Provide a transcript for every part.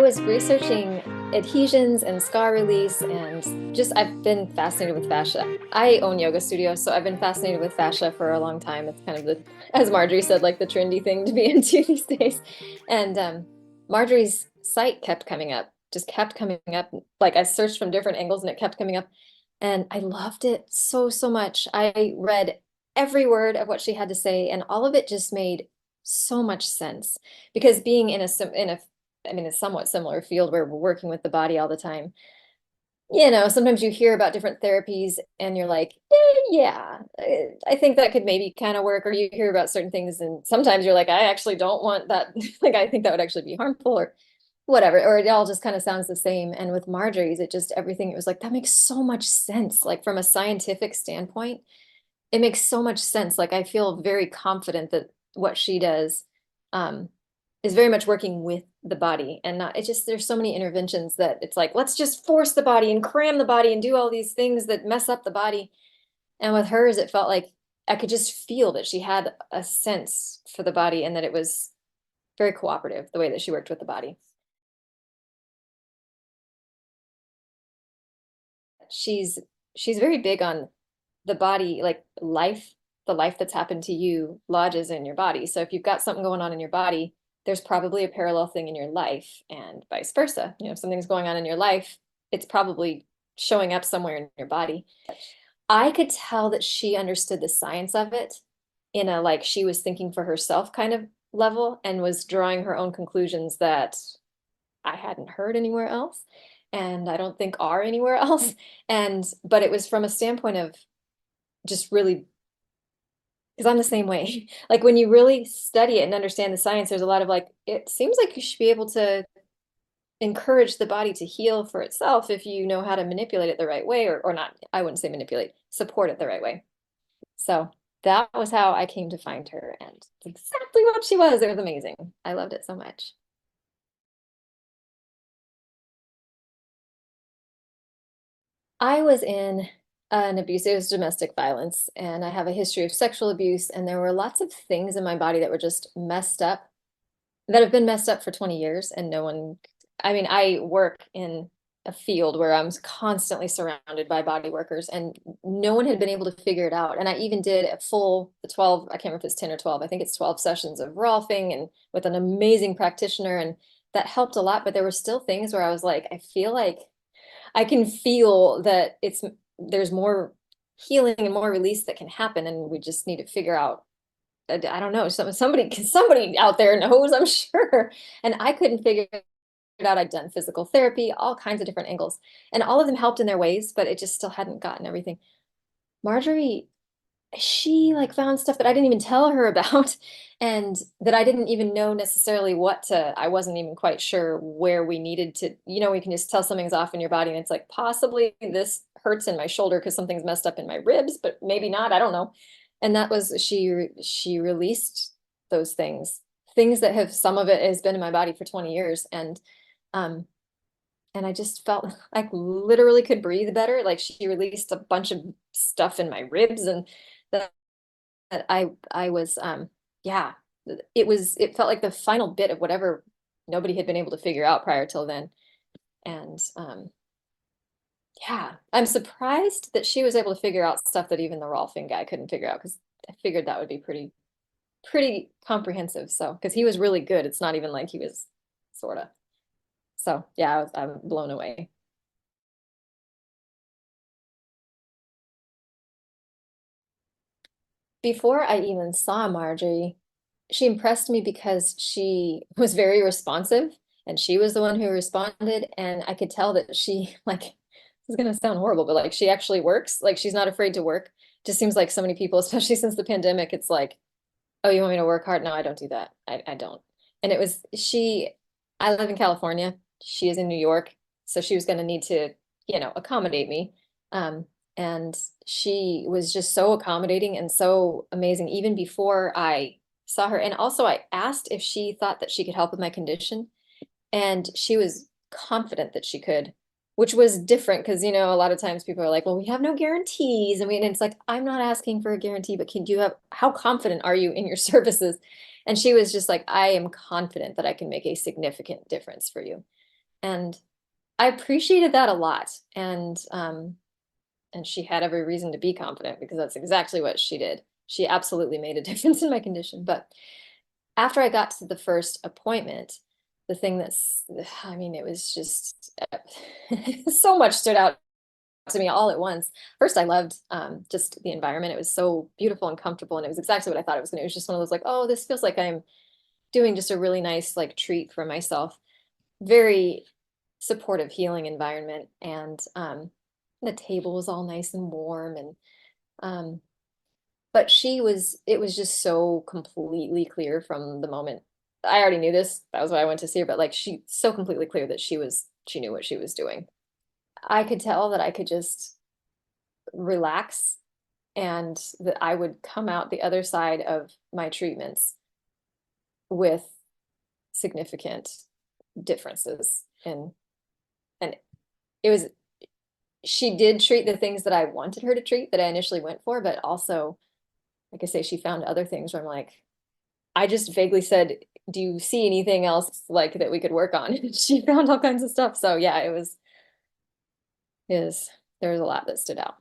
was researching adhesions and scar release, and just I've been fascinated with fascia. I own yoga studio, so I've been fascinated with fascia for a long time. It's kind of the, as Marjorie said, like the trendy thing to be into these days. And Marjorie's site kept coming up, just kept coming up. Like I searched from different angles and it kept coming up. And I loved it so, so much. I read every word of what she had to say, and all of it just made so much sense. Because being in a somewhat similar field where we're working with the body all the time, sometimes you hear about different therapies and you're like, yeah, I think that could maybe kind of work. Or you hear about certain things and sometimes you're like, I actually don't want that. Like, I think that would actually be harmful or whatever. Or it all just kind of sounds the same. And with Marjorie's, everything, it was like, that makes so much sense. Like from a scientific standpoint, it makes so much sense. Like I feel very confident that what she does um, is very much working with the body and not, it's just, there's so many interventions that it's like, let's just force the body and cram the body and do all these things that mess up the body. And with hers, it felt like I could just feel that she had a sense for the body and that it was very cooperative, the way that she worked with the body. She's she's very big on the body, like life, the life that's happened to you lodges in your body. So if you've got something going on in your body, there's probably a parallel thing in your life and vice versa. If something's going on in your life, it's probably showing up somewhere in your body. I could tell that she understood the science of it in a like she was thinking for herself kind of level and was drawing her own conclusions that I hadn't heard anywhere else and I don't think are anywhere else. And but it was from a standpoint of just really, because I'm the same way. Like when you really study it and understand the science, there's a lot of like, it seems like you should be able to encourage the body to heal for itself if you know how to manipulate it the right way, or not, I wouldn't say manipulate, support it the right way. So that was how I came to find her, and it's exactly what she was. It was amazing. I loved it so much. I was in an abuse, it was domestic violence, and I have a history of sexual abuse, and there were lots of things in my body that were just messed up, that have been messed up for 20 years, and no one, I mean, I work in a field where I'm constantly surrounded by body workers, and no one had been able to figure it out. And I even did a full 12, I can't remember if it's 10 or 12, I think it's 12 sessions of Rolfing and with an amazing practitioner, and that helped a lot. But there were still things where I was like, I feel like I can feel that there's more healing and more release that can happen, and we just need to figure out. I don't know. Somebody out there knows, I'm sure. And I couldn't figure it out. I'd done physical therapy, all kinds of different angles, and all of them helped in their ways, but it just still hadn't gotten everything. Marjorie, she like found stuff that I didn't even tell her about and that I didn't even know necessarily I wasn't even quite sure where we needed to, we can just tell something's off in your body and it's like possibly this hurts in my shoulder because something's messed up in my ribs, but maybe not, I don't know. And that was she released those things that have, some of it has been in my body for 20 years, um and I just felt like literally could breathe better. Like she released a bunch of stuff in my ribs, and that, that I was yeah, it felt like the final bit of whatever nobody had been able to figure out prior till then. And yeah, I'm surprised that she was able to figure out stuff that even the Rolfing guy couldn't figure out, because I figured that would be pretty comprehensive. So because he was really good, it's not even like he was sort of. So yeah, I'm blown away. Before I even saw Marjorie, she impressed me because she was very responsive and she was the one who responded. And I could tell that she, like, this is going to sound horrible, but like she actually works. Like she's not afraid to work. Just seems like so many people, especially since the pandemic, it's like, oh, you want me to work hard? No, I don't do that. I don't. And it was I live in California. She is in New York. So she was going to need to, accommodate me. Um, and she was just so accommodating and so amazing, even before I saw her. And also, I asked if she thought that she could help with my condition. And she was confident that she could, which was different because, a lot of times people are like, well, we have no guarantees. And it's like, I'm not asking for a guarantee, but how confident are you in your services? And she was just like, I am confident that I can make a significant difference for you. And I appreciated that a lot. And she had every reason to be confident because that's exactly what she did. She absolutely made a difference in my condition. But after I got to the first appointment, the thing that's, I mean, it was just so much stood out to me all at once. First, I loved just the environment. It was so beautiful and comfortable, and it was exactly what I thought it was going to. It was just one of those like, oh, this feels like I'm doing just a really nice like treat for myself. Very supportive, healing environment, and the table was all nice and warm, and um, but it was just so completely clear from the moment. I already knew this. That was why I went to see her, but like she so completely clear that she knew what she was doing. I could tell that I could just relax and that I would come out the other side of my treatments with significant differences. And it was she did treat the things that I wanted her to treat that I initially went for, but also, like I say, she found other things where I'm like, I just vaguely said, "Do you see anything else like that we could work on?" And she found all kinds of stuff. So yeah, is there was a lot that stood out.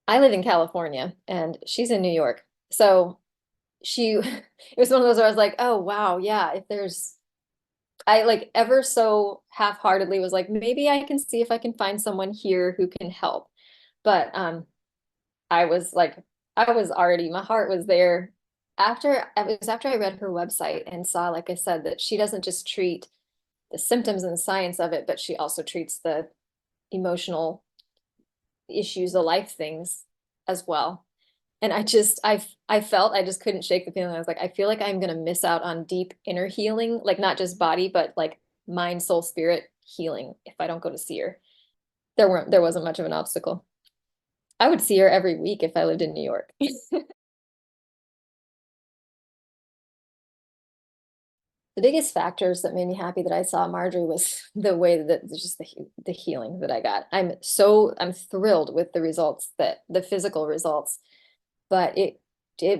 I live in California and she's in New York. So she it was one of those where I was like, oh wow, yeah, if there's I like ever so half-heartedly was like, maybe I can see if I can find someone here who can help. But I was like, I was already, my heart was there after I read her website and saw, like I said, that she doesn't just treat the symptoms and the science of it, but she also treats the emotional issues, the life things as well. And I felt I just couldn't shake the feeling. I was like, I feel like I'm gonna miss out on deep inner healing, like not just body, but like mind, soul, spirit healing if I don't go to see her. There wasn't much of an obstacle. I would see her every week if I lived in New York. The biggest factors that made me happy that I saw Marjorie was the way that just the healing that I got. I'm thrilled with the results, that the physical results, but it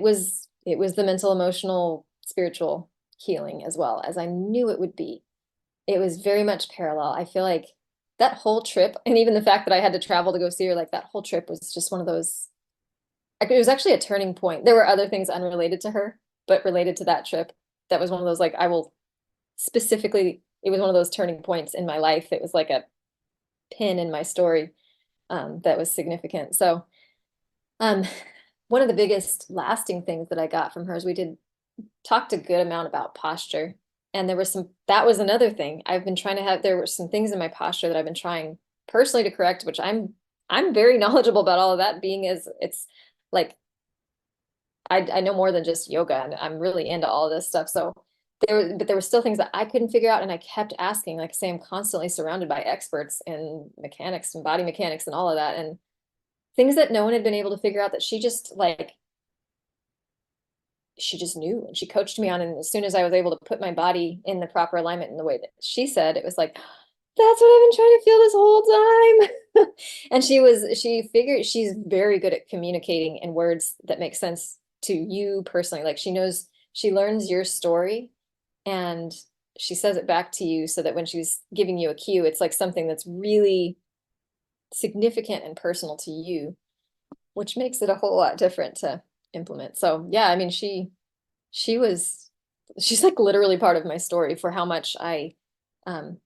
was the mental, emotional, spiritual healing as well as I knew it would be. It was very much parallel. I feel like that whole trip, and even the fact that I had to travel to go see her, like that whole trip was just one of those, like, it was actually a turning point. There were other things unrelated to her, but related to that trip. That was one of those, like, I will specifically, it was one of those turning points in my life. It was like a pin in my story that was significant. So, um, one of the biggest lasting things that I got from her is we did talked a good amount about posture. And that was another thing. There were some things in my posture that I've been trying personally to correct, which I'm very knowledgeable about all of that, being as it's like I know more than just yoga, and I'm really into all of this stuff. So but there were still things that I couldn't figure out, and I kept asking. Like I say, I'm constantly surrounded by experts in mechanics and body mechanics and all of that, and things that no one had been able to figure out that she just knew, and she coached me on. And as soon as I was able to put my body in the proper alignment in the way that she said, it was like, that's what I've been trying to feel this whole time. And she figured she's very good at communicating in words that make sense to you personally. Like she learns your story and she says it back to you so that when she's giving you a cue, it's like something that's really significant and personal to you, which makes it a whole lot different to implement. So yeah, I mean, she's like literally part of my story for how much um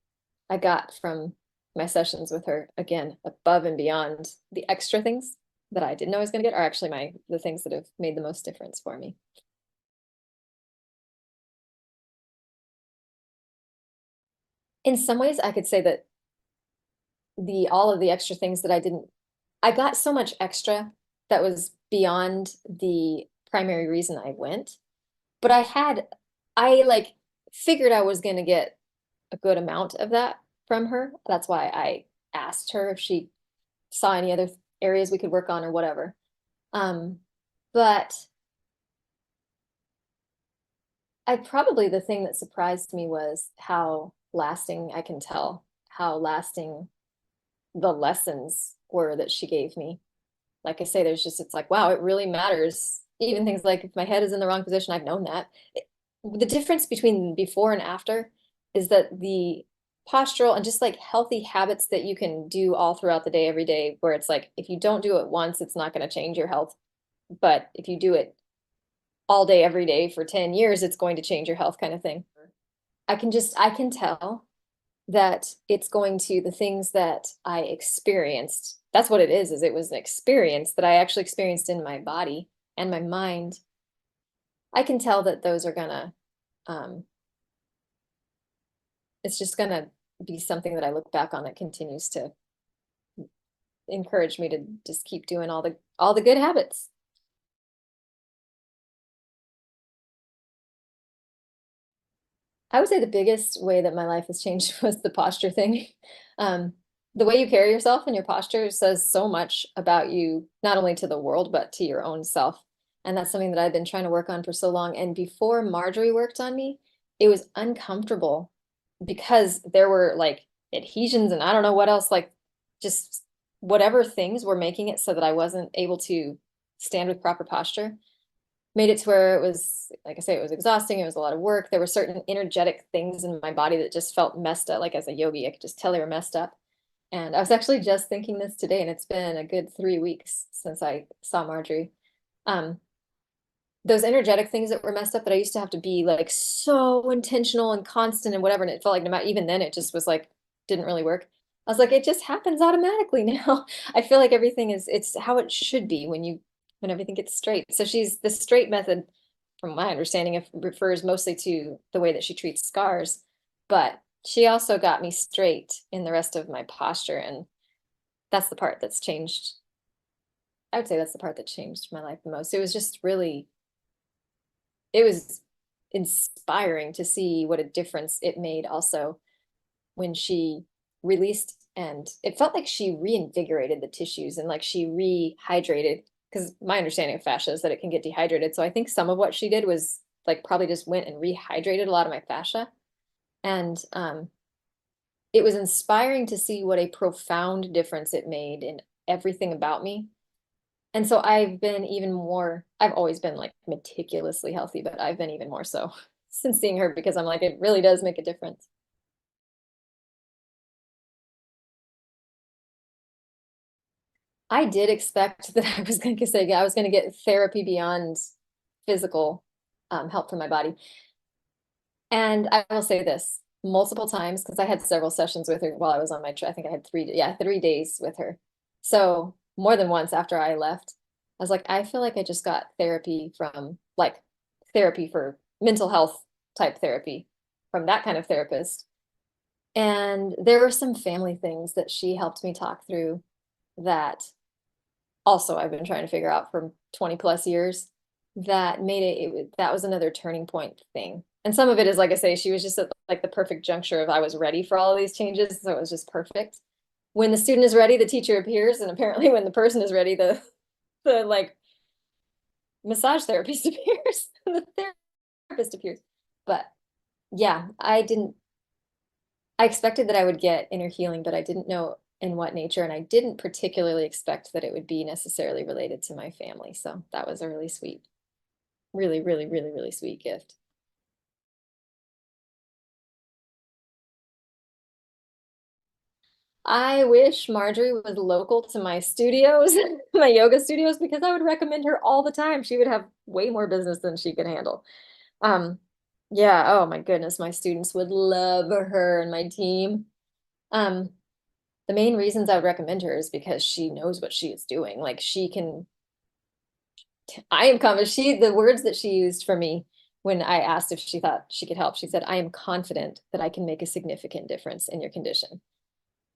I got from my sessions with her. Again, above and beyond the extra things that I didn't know I was going to get are actually the things that have made the most difference for me. In some ways, I could say that the all of the extra things that I got so much extra that was beyond the primary reason I went, but I like figured I was going to get a good amount of that from her. That's why I asked her if she saw any other areas we could work on or whatever. Um, but I probably the thing that surprised me was how lasting I can tell how lasting the lessons were that she gave me. Like I say, it's like, wow, it really matters even things like if my head is in the wrong position, I've known that. The difference between before and after is that the postural and just like healthy habits that you can do all throughout the day, every day, where it's like if you don't do it once, it's not going to change your health. But if you do it all day, every day for 10 years, it's going to change your health kind of thing. I can tell that it's going to the things that I experienced. That's what it is it was an experience that I actually experienced in my body and my mind. I can tell that those are gonna, um, it's just gonna be something that I look back on that continues to encourage me to just keep doing all the good habits. I would say the biggest way that my life has changed was the posture thing. Um, the way you carry yourself and your posture says so much about you, not only to the world, but to your own self. And that's something that I've been trying to work on for so long. And before Marjorie worked on me, it was uncomfortable because there were like adhesions and I don't know what else, like just whatever things were making it so that I wasn't able to stand with proper posture made it to where it was, like I say, it was exhausting. It was a lot of work. There were certain energetic things in my body that just felt messed up. Like as a yogi, I could just tell they were messed up. And I was actually just thinking this today, and it's been a good 3 weeks since I saw Marjorie. Um, those energetic things that were messed up that I used to have to be like so intentional and constant and whatever. And it felt like no matter, even then, it just was like, didn't really work. I was like, it just happens automatically now. I feel like everything it's how it should be when everything gets straight. So she's the straight method, from my understanding, it refers mostly to the way that she treats scars. But she also got me straight in the rest of my posture. And that's the part that's changed. I would say that's the part that changed my life the most. It was just really it was inspiring to see what a difference it made also when she released and it felt like she reinvigorated the tissues and like she rehydrated because my understanding of fascia is that it can get dehydrated. So I think some of what she did was like probably just went and rehydrated a lot of my fascia. And it was inspiring to see what a profound difference it made in everything about me. And so I've always been like meticulously healthy, but I've been even more so since seeing her because I'm like, it really does make a difference. I did expect that I was going to say, yeah, I was going to get therapy beyond physical help for my body. And I will say this multiple times because I had several sessions with her while I was on my trip. I think I had 3 days with her. So more than once after I left, I was like, I feel like I just got therapy from like therapy for mental health type therapy from that kind of therapist. And there were some family things that she helped me talk through that also I've been trying to figure out for 20 plus years that made that was another turning point thing. And some of it is, like I say, she was just at like the perfect juncture of I was ready for all of these changes. So it was just perfect. When the student is ready, the teacher appears. And apparently when the person is ready, the like massage therapist appears, the therapist appears. But yeah, I expected that I would get inner healing, but I didn't know in what nature. And I didn't particularly expect that it would be necessarily related to my family. So that was a really sweet, really, really, really, really sweet gift. I wish Marjorie was local to my studios, my yoga studios, because I would recommend her all the time. She would have way more business than she could handle. Um, yeah, oh my goodness, my students would love her and my team. Um, the main reasons I would recommend her is because she knows what she is doing. Like she can, I am confident. The words that she used for me when I asked if she thought she could help, she said, I am confident that I can make a significant difference in your condition.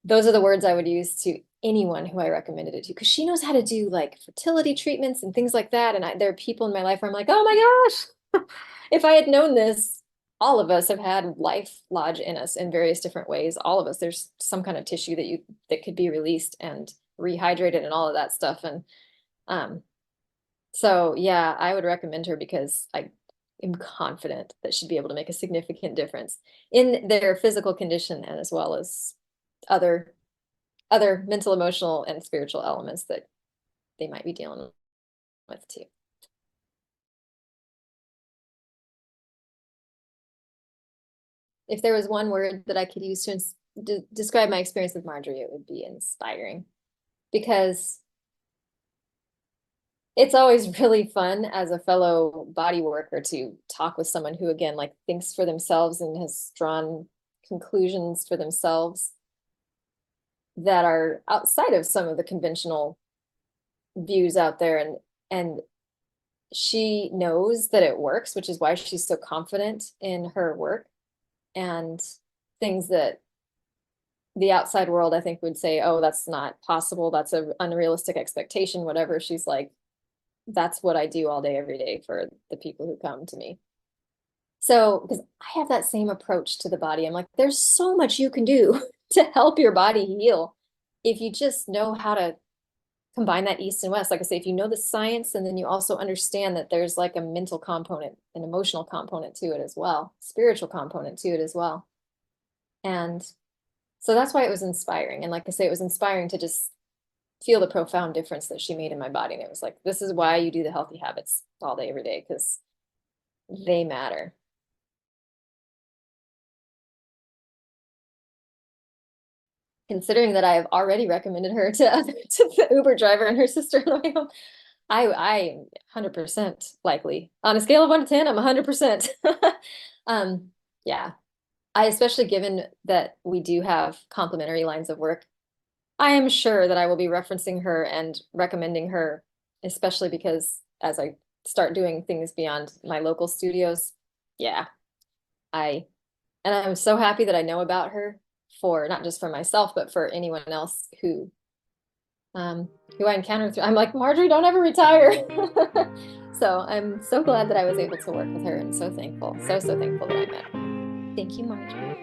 Those are the words I would use to anyone who I recommended it to, because she knows how to do like fertility treatments and things like that. And there are people in my life where I'm like, oh my gosh, if I had known this, all of us have had life lodge in us in various different ways. All of us, there's some kind of tissue that could be released and rehydrated and all of that stuff. And um, so yeah, I would recommend her because I am confident that she'd be able to make a significant difference in their physical condition and as well as other mental, emotional, and spiritual elements that they might be dealing with too. if there was one word that I could use to describe my experience with Marjorie, it would be inspiring, because it's always really fun as a fellow body worker to talk with someone who, again, like thinks for themselves and has drawn conclusions for themselves that are outside of some of the conventional views out there. And she knows that it works, which is why she's so confident in her work, and things that the outside world, I think, would say, oh, that's not possible, that's an unrealistic expectation, whatever. She's like, that's what I do all day, every day for the people who come to me. So, because I have that same approach to the body, I'm like, there's so much you can do to help your body heal if you just know how to combine that east and west. Like I say, if you know the science, and then you also understand that there's like a mental component, an emotional component to it as well, spiritual component to it as well. And so that's why it was inspiring. And like I say, it was inspiring to just feel the profound difference that she made in my body. And it was like, this is why you do the healthy habits all day, every day, because they matter. Considering that I have already recommended her to the Uber driver and her sister on the way home, I 100% likely. On a scale of 1 to 10, I'm 100%. Yeah. I, especially given that we do have complementary lines of work, I am sure that I will be referencing her and recommending her, especially because as I start doing things beyond my local studios, yeah, I and I'm so happy that I know about her, for not just for myself, but for anyone else who I encounter through. I'm like, Marjorie, don't ever retire. So I'm so glad that I was able to work with her, and so thankful, so thankful that I met her. Thank you, Marjorie.